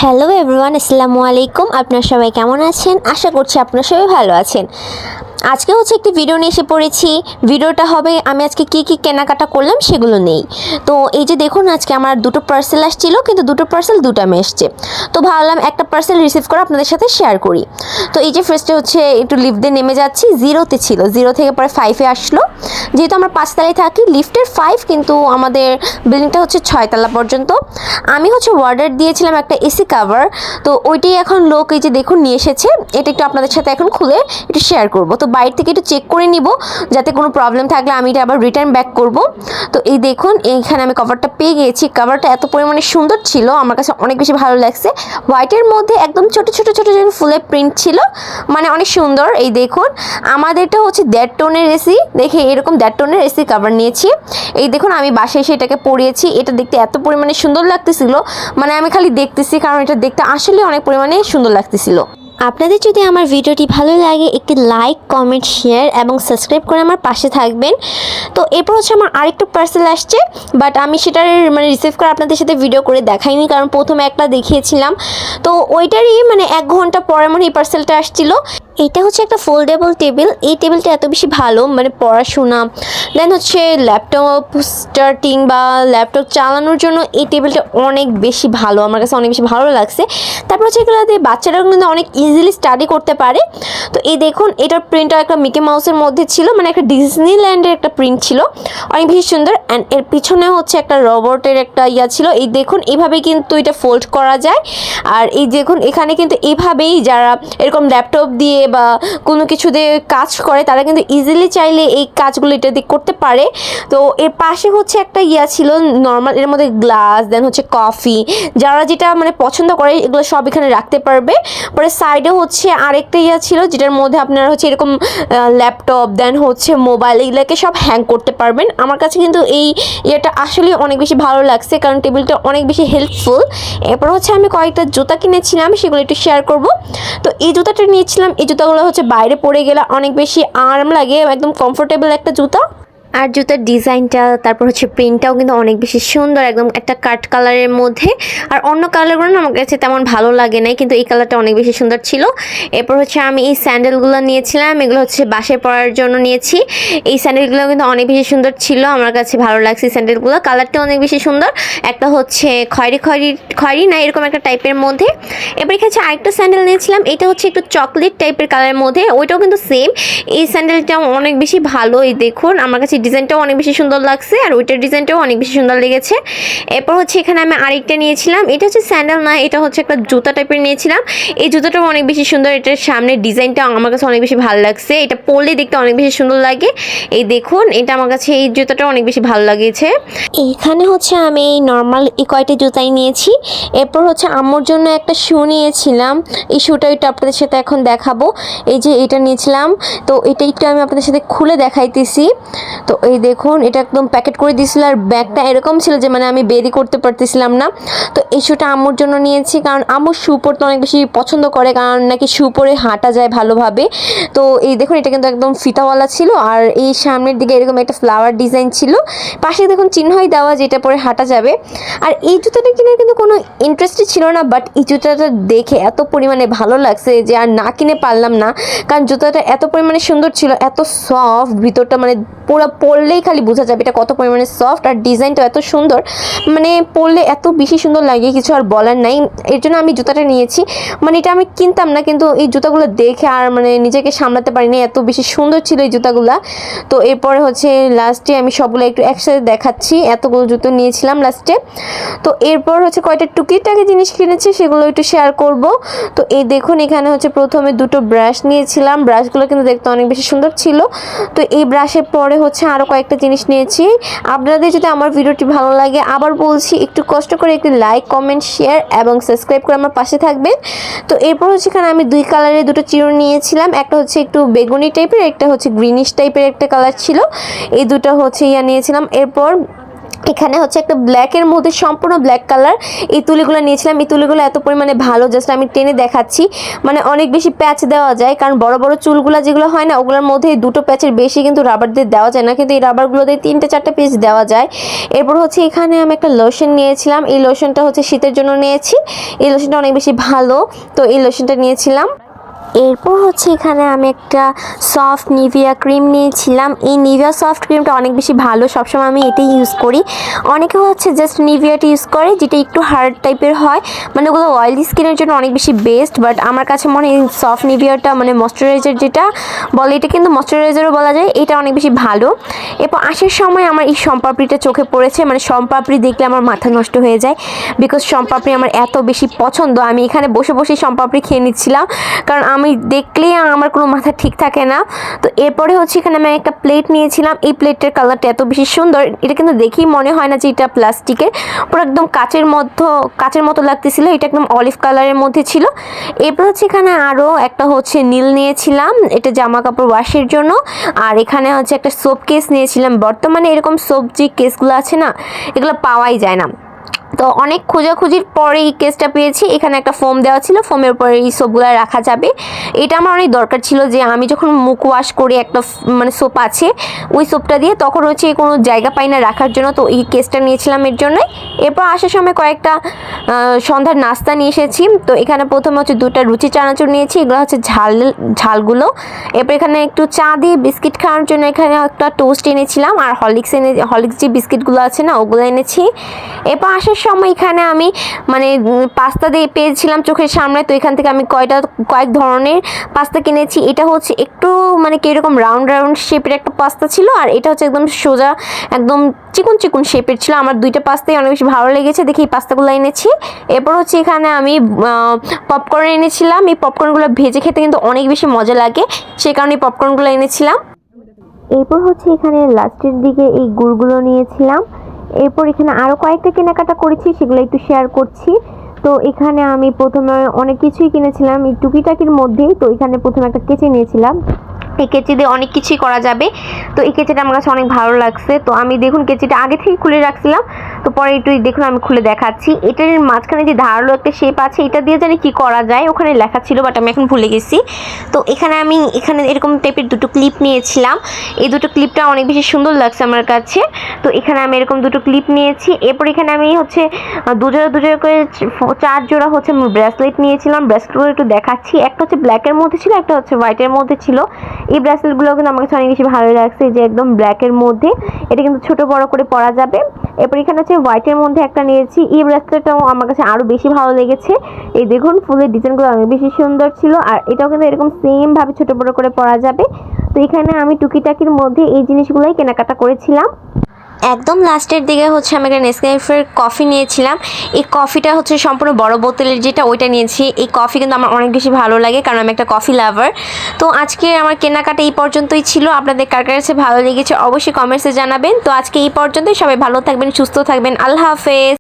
Hello everyone, আসসালামু আলাইকুম। আপনারা সবাই কেমন আছেন? আশা করছি আপনারা সবাই ভালো আছেন। আজকে একটি ভিডিও নিয়ে এসে পড়েছি। ভিডিওটা হবে আমি আজকে কি কেনাকাটা করলাম সেগুলো নেই। তো এই যে দেখুন, আজকে আমার দুটো পার্সেল আসছিল, কিন্তু দুটো পার্সেল দুটামে এসছে। তো ভাবলাম একটা পার্সেল রিসিভ করে আপনাদের সাথে শেয়ার করি। তো এই যে ফার্স্টে একটু লিফট দিয়ে নেমে যাচ্ছি। জিরোতে ছিল, জিরো থেকে পরে 5-এ আসলো। যেহেতু আমরা 5 তলায় থাকি, লিফটের 5, কিন্তু আমাদের বিল্ডিংটা 6 তলা পর্যন্ত। আমি অর্ডার দিয়েছিলাম একটা এসি কাভার। তো ওইটাই এখন লোক এই যে দেখুন নিয়ে এসেছে। এটা একটু আপনাদের সাথে এখন খুলে একটু শেয়ার করব। তো বাইরে থেকে একটু চেক করে নিব, যাতে কোনো প্রবলেম থাকলে আমি এটা আবার রিটার্ন ব্যাক করব। তো এই দেখুন, এইখানে আমি কভারটা পেয়ে গিয়েছি। কভারটা এত পরিমাণে সুন্দর ছিল, আমার কাছে অনেক বেশি ভালো লাগছে। হোয়াইটের মধ্যে একদম ছোট ছোট ফুলের প্রিন্ট ছিল, মানে অনেক সুন্দর। এই দেখুন, আমাদেরটা 1.5 টোনের এসি, দেখে এরকম 1.5 টোনের এসি কভার নিয়েছি। এই দেখুন, আমি বাসায় এসে এটাকে পরিয়েছি। এটা দেখতে এত পরিমাণে সুন্দর লাগতেছিল, মানে আমি খালি দেখতেছি, কারণ এটা দেখতে আসলে অনেক পরিমাণে সুন্দর লাগতেছিল। আপনাদের যদি আমার ভিডিওটি ভালো লাগে, একটি লাইক, কমেন্ট, শেয়ার এবং সাবস্ক্রাইব করে আমার পাশে থাকবেন। তো এরপর আমার আরেকটু পার্সেল আসছে, বাট আমি সেটার রিসিভ করে আপনাদের সাথে ভিডিও করে দেখাইনি, কারণ প্রথমে একটা দেখিয়েছিলাম। তো ওইটারই 1 ঘন্টা পরে এই পার্সেলটা আসছিল। এটা একটা ফোল্ডেবল টেবিল। এই টেবিলটা এত বেশি ভালো, পড়াশোনা, দেন ল্যাপটপ স্টার্টিং বা ল্যাপটপ চালানোর জন্য এই টেবিলটা অনেক বেশি ভালো, আমার কাছে অনেক বেশি ভালো লাগছে। তারপর এগুলোতে বাচ্চারা কিন্তু অনেক ইজিলি স্টাডি করতে পারে। তো এই দেখুন, এটার প্রিন্টটা একটা মিকি মাউসের মধ্যে ছিল, একটা ডিজনিল্যান্ডের একটা প্রিন্ট ছিল, অনেক বেশি সুন্দর। অ্যান্ড এর পিছনে একটা রোবটের একটা ছিল। এই দেখুন, এইভাবেই কিন্তু এটা ফোল্ড করা যায়। আর এই দেখুন, এখানে কিন্তু এইভাবেই যারা এরকম ল্যাপটপ দিয়ে বা কোনো কিছু দিয়ে কাজ করে, তারা কিন্তু ইজিলি চাইলে এই কাজগুলো এটা দিয়ে করতে পারে। তো এর পাশে একটা ছিল নর্মাল, এর মধ্যে গ্লাস, দেন কফি, যারা যেটা পছন্দ করে এগুলো সব এখানে রাখতে পারবে। পরে সাইডে আরেকটা ছিল, যেটার মধ্যে আপনারা এরকম ল্যাপটপ, দেন মোবাইল, এগুলোকে সব হ্যাং করতে পারবেন। আমার কাছে কিন্তু এই ইয়েটা আসলে অনেক বেশি ভালো লাগছে, কারণ টেবিলটা অনেক বেশি হেল্পফুল। এরপর আমি কয়েকটা জুতা কিনেছিলাম, সেগুলো একটু শেয়ার করব। তো এই জুতাটা নিয়েছিলাম। এই জুতাগুলো বাইরে পরে গেলে অনেক বেশি আরাম লাগে, একদম কমফোর্টেবল একটা জুতা। আর জুতার ডিজাইনটা, তারপর প্রিন্টটাও কিন্তু অনেক বেশি সুন্দর, একদম একটা কাট কালারের মধ্যে। আর অন্য কালারগুলো আমার কাছে তেমন ভালো লাগে নাই, কিন্তু এই কালারটা অনেক বেশি সুন্দর ছিল। এরপর আমি এই স্যান্ডেলগুলো নিয়েছিলাম, এগুলো বাসায় পরার জন্য নিয়েছি। এই স্যান্ডেলগুলো কিন্তু অনেক বেশি সুন্দর ছিল, আমার কাছে ভালো লাগছে স্যান্ডেলগুলো। কালারটা অনেক বেশি সুন্দর, একটা খয়েরি না, এরকম একটা টাইপের মধ্যে। এবার এখানে আরেকটা স্যান্ডেল নিয়েছিলাম, এটা একটু চকলেট টাইপের কালারের মধ্যে, ওইটাও কিন্তু সেম। এই স্যান্ডেলটাও অনেক বেশি ভালো। এই দেখুন, আমার কাছে ডিজাইনটাও অনেক বেশি সুন্দর লাগছে, আর ওইটার ডিজাইনটাও অনেক বেশি সুন্দর লেগেছে। এরপর এখানে আমি আরেকটা নিয়েছিলাম, এটা স্যান্ডেল না, এটা একটা জুতা টাইপের নিয়েছিলাম। এই জুতাটাও অনেক বেশি সুন্দর, এটার সামনের ডিজাইনটা আমার কাছে অনেক বেশি ভালো লাগছে, এটা পরলে দেখতে অনেক বেশি সুন্দর লাগে। এই দেখুন, এটা আমার কাছে এই জুতাটা অনেক বেশি ভালো লাগেছে। এইখানে আমি এই নর্মাল এই কয়টা জুতাই নিয়েছি। এরপর আম্মুর জন্য একটা শু নিয়েছিলাম। এই শুটা এটা আপনাদের সাথে এখন দেখাবো। এই যে এটা নিয়েছিলাম, তো এটা একটু আমি আপনাদের সাথে খুলে দেখাইতেছি। তো এই দেখুন, এটা একদম প্যাকেট করে দিয়েছিল, আর ব্যাগটা এরকম ছিল যে আমি বেরি করতে পারতেছিলাম না। তো এই শুটা আম্মুর জন্য নিয়েছি, কারণ আম্মু শু পরতে অনেক বেশি পছন্দ করে, কারণ নাকি শু পরে হাঁটা যায় ভালোভাবে। তো এই দেখুন, এটা কিন্তু একদম ফিতাওয়ালা ছিল, আর এই সামনের দিকে এরকম একটা ফ্লাওয়ার ডিজাইন ছিল। পাশে দেখুন চিহ্নই দেওয়া, যেটা পরে হাঁটা যাবে। আর এই জুতাটা কিনে কিন্তু কোনো ইন্টারেস্টই ছিল না, বাট এই জুতাটা দেখে এত পরিমাণে ভালো লাগছে যে আর না কিনে পারলাম না, কারণ জুতাটা এত পরিমাণে সুন্দর ছিল, এত সফট, ভিতরটা পুরো পরলেই খালি বোঝা যাবে এটা কত পরিমাণে সফট। আর ডিজাইনটা এত সুন্দর, পরলে এত বেশি সুন্দর লাগে, কিছু আর বলার নাই। এর জন্য আমি জুতাটা নিয়েছি। এটা আমি কিনতাম না, কিন্তু এই জুতাগুলো দেখে আর নিজেকে সামলাতে পারিনি, এত বেশি সুন্দর ছিল এই জুতাগুলো। তো এরপরে লাস্টে আমি সবগুলো একটু একসাথে দেখাচ্ছি, এতগুলো জুতো নিয়েছিলাম লাস্টে। তো এরপর কয়টা টুকিটাকি জিনিস কিনেছি, সেগুলো একটু শেয়ার করব। তো এই দেখুন, এখানে প্রথমে দুটো ব্রাশ নিয়েছিলাম, ব্রাশগুলো কিন্তু দেখতে অনেক বেশি সুন্দর ছিল। তো এই ব্রাশের পরে আরও কয়েকটা জিনিস নিয়েছি। আপনাদের যদি আমার ভিডিওটি ভালো লাগে, আবার বলছি, একটু কষ্ট করে একটি লাইক, কমেন্ট, শেয়ার এবং সাবস্ক্রাইব করে আমার পাশে থাকবেন। তো এরপর এখানে আমি 2 কালারের দুটো চিরুনি নিয়েছিলাম, একটা একটু বেগুনি টাইপের, একটা গ্রিনিশ টাইপের একটা কালার ছিল। এই দুটো নিয়েছিলাম। এরপর এখানে হচ্ছে একটা ব্ল্যাকের মধ্যে সম্পূর্ণ ব্ল্যাক কালার এই তুলিগুলো নিয়েছিলাম। এই তুলিগুলো এত পরিমাণে ভালো, জাস্ট আমি টেনে দেখাচ্ছি, মানে অনেক বেশি প্যাচ দেওয়া যায়, কারণ বড় বড় চুলগুলো যেগুলো হয় না ওগুলোর মধ্যে 2টো প্যাচের বেশি কিন্তু রাবার দিয়ে দেওয়া যায় না, কিন্তু এই রাবারগুলো দিয়ে 3-4টে পিস দেওয়া যায়। এরপর হচ্ছে এখানে আমি একটা লোশন নিয়েছিলাম। এই লোশনটা হচ্ছে শীতের জন্য নিয়েছি। এই লোশনটা অনেক বেশি ভালো, তো এই লোশনটা নিয়েছিলাম। এরপর হচ্ছে এখানে আমি একটা সফট নিভিয়া ক্রিম নিয়েছিলাম। এই নিভিয়া সফট ক্রিমটা অনেক বেশি ভালো, সবসময় আমি এটাই ইউজ করি। অনেকে হচ্ছে জাস্ট নিভিয়াটা ইউজ করে যেটা একটু হার্ড টাইপের হয়, মানে ওগুলো অয়েলি স্কিনের জন্য অনেক বেশি বেস্ট, বাট আমার কাছে মনে হয় সফট নিভিয়াটা মানে ময়শ্চারাইজার যেটা বলে, এটা কিন্তু ময়শ্চারাইজারও বলা যায়, এটা অনেক বেশি ভালো। এরপর আসার সময় আমার এই সম্পাপড়িটা চোখে পড়েছে, মানে সম্পাপড়ি দেখলে আমার মাথা নষ্ট হয়ে যায়, বিকজ সম্পাপড়ি আমার এত বেশি পছন্দ। আমি এখানে বসে বসে সম্পাপড়ি খেয়ে নিচ্ছিলাম, কারণ আমি দেখলেই আমার কোনো মাথা ঠিক থাকে না। তো এরপরে হচ্ছে এখানে আমি একটা প্লেট নিয়েছিলাম। এই প্লেটের কালারটা এত বেশি সুন্দর, এটা কিন্তু দেখেই মনে হয় না যে এটা প্লাস্টিকের, পুরো একদম কাচের মতো লাগতেছিল। এটা একদম অলিভ কালারের মধ্যে ছিল। এরপর হচ্ছে এখানে আরও একটা হচ্ছে নীল নিয়েছিলাম, এটা জামা কাপড় ওয়াশের জন্য। আর এখানে হচ্ছে একটা সোপ কেস নিয়েছিলাম। বর্তমানে এরকম সোপ যে কেসগুলো আছে না, এগুলো পাওয়াই যায় না, তো অনেক খোঁজাখুঁজির পরে এই কেসটা পেয়েছি। এখানে একটা ফোম দেওয়া ছিল, ফোমের উপরে এই সোপগুলো রাখা যাবে। এটা আমার অনেক দরকার ছিল, যে আমি যখন মুখ ওয়াশ করি একটা মানে সোপ আছে, ওই সোপটা দিয়ে তখন হচ্ছে কোনো জায়গা পাই না রাখার জন্য, তো এই কেসটা নিয়েছিলাম এর জন্যই। এরপর আসার সময় কয়েকটা সন্ধ্যার নাস্তা নিয়ে এসেছি। তো এখানে প্রথমে হচ্ছে 2টা লুচি চানাচুর নিয়েছি, এগুলো হচ্ছে ঝালগুলো। এরপর এখানে একটু চা দিয়ে বিস্কিট খাওয়ার জন্য এখানে একটা টোস্ট এনেছিলাম, আর হরলিক্স যে বিস্কিটগুলো আছে না ওগুলো এনেছি। এরপর আসার সময় এখানে আমি মানে পাস্তা দিয়ে পেয়েছিলাম চোখের সামনে, তো এখান থেকে আমি কয়েক ধরনের পাস্তা কিনেছি। এটা হচ্ছে একটু মানে কীরকম রাউন্ড শেপের একটা পাস্তা ছিল, আর এটা হচ্ছে একদম সোজা একদম চিকন শেপের ছিল। আমার 2টা পাস্তাই অনেক বেশি ভালো লেগেছে দেখে এই পাস্তাগুলো এনেছি। এরপর হচ্ছে এখানে আমি পপকর্ন এনেছিলাম। এই পপকর্নগুলো ভেজে খেতে কিন্তু অনেক বেশি মজা লাগে, সেই কারণে এই পপকর্নগুলো এনেছিলাম। এরপর হচ্ছে এখানে লাস্টের দিকে এই গুড়গুলো নিয়েছিলাম। এরপর এখানে আরও কয়েকটা কেনাকাটা করেছি, সেগুলো একটু শেয়ার করছি। তো এখানে আমি প্রথমে অনেক কিছুই কিনেছিলাম এই টুকিটাকির মধ্যেই। তো এখানে প্রথমে একটা কেচি নিয়েছিলাম, এই কেচি দিয়ে অনেক কিছুই করা যাবে। তো এই কেচিটা আমার কাছে অনেক ভালো লাগছে। তো আমি দেখুন কেচিটা আগে থেকেই খুলে রাখছিলাম, তো পরে একটু দেখুন আমি খুলে দেখাচ্ছি। এটার মাঝখানে যে ধারালো একটা শেপ আছে, এটা দিয়ে জানি কি করা যায়, ওখানে লেখা ছিল বাট আমি এখন ভুলে গেছি। তো এখানে এরকম টাইপের 2টো ক্লিপ নিয়েছিলাম। এই 2টো ক্লিপটা অনেক বেশি সুন্দর লাগছে আমার কাছে। তো এখানে আমি এরকম 2টো ক্লিপ নিয়েছি। এরপর এখানে আমি হচ্ছে 2 জোড়া করে 4 জোড়া হচ্ছে ব্রেসলেট নিয়েছিলাম। ব্রেসলেটগুলো একটু দেখাচ্ছি, একটা হচ্ছে ব্ল্যাকের মধ্যে ছিল, একটা হচ্ছে হোয়াইটের মধ্যে ছিল। এই ব্রেসলেটগুলো কিন্তু আমার কাছে অনেক বেশি ভালো লাগছে, যে একদম ব্ল্যাকের মধ্যে, এটা কিন্তু ছোট বড় করে পরা যাবে। এরপর এখানে হচ্ছে হোয়াইটের মধ্যে একটা নিয়েছি। এই ব্রেসলেটটাও আমার কাছে আরও বেশি ভালো লেগেছে। এই দেখুন ফুলের ডিজাইনগুলো অনেক বেশি সুন্দর ছিল, আর এটাও কিন্তু এরকম সেম ভাবে ছোট বড় করে পরা যাবে। তো এখানে আমি টুকিটাকির মধ্যে এই জিনিসগুলোই কেনাকাটা করেছিলাম। একদম লাস্টের দিকে হচ্ছে আমি একটা নেসক্যাফের কফি নিয়েছিলাম। এই কফিটা হচ্ছে সম্পূর্ণ বড় বোতলের যেটা, ওইটা নিয়েছি। এই কফি কিন্তু আমার অনেক বেশি ভালো লাগে, কারণ আমি একটা কফি লাভার। তো আজকে আমার কেনাকাটা এই পর্যন্তই ছিল। আপনাদের কার কাছে ভালো লেগেছে অবশ্যই কমেন্টসে জানাবেন। তো আজকে এই পর্যন্তই, সবাই ভালো থাকবেন, সুস্থ থাকবেন, আল্লাহ হাফেজ।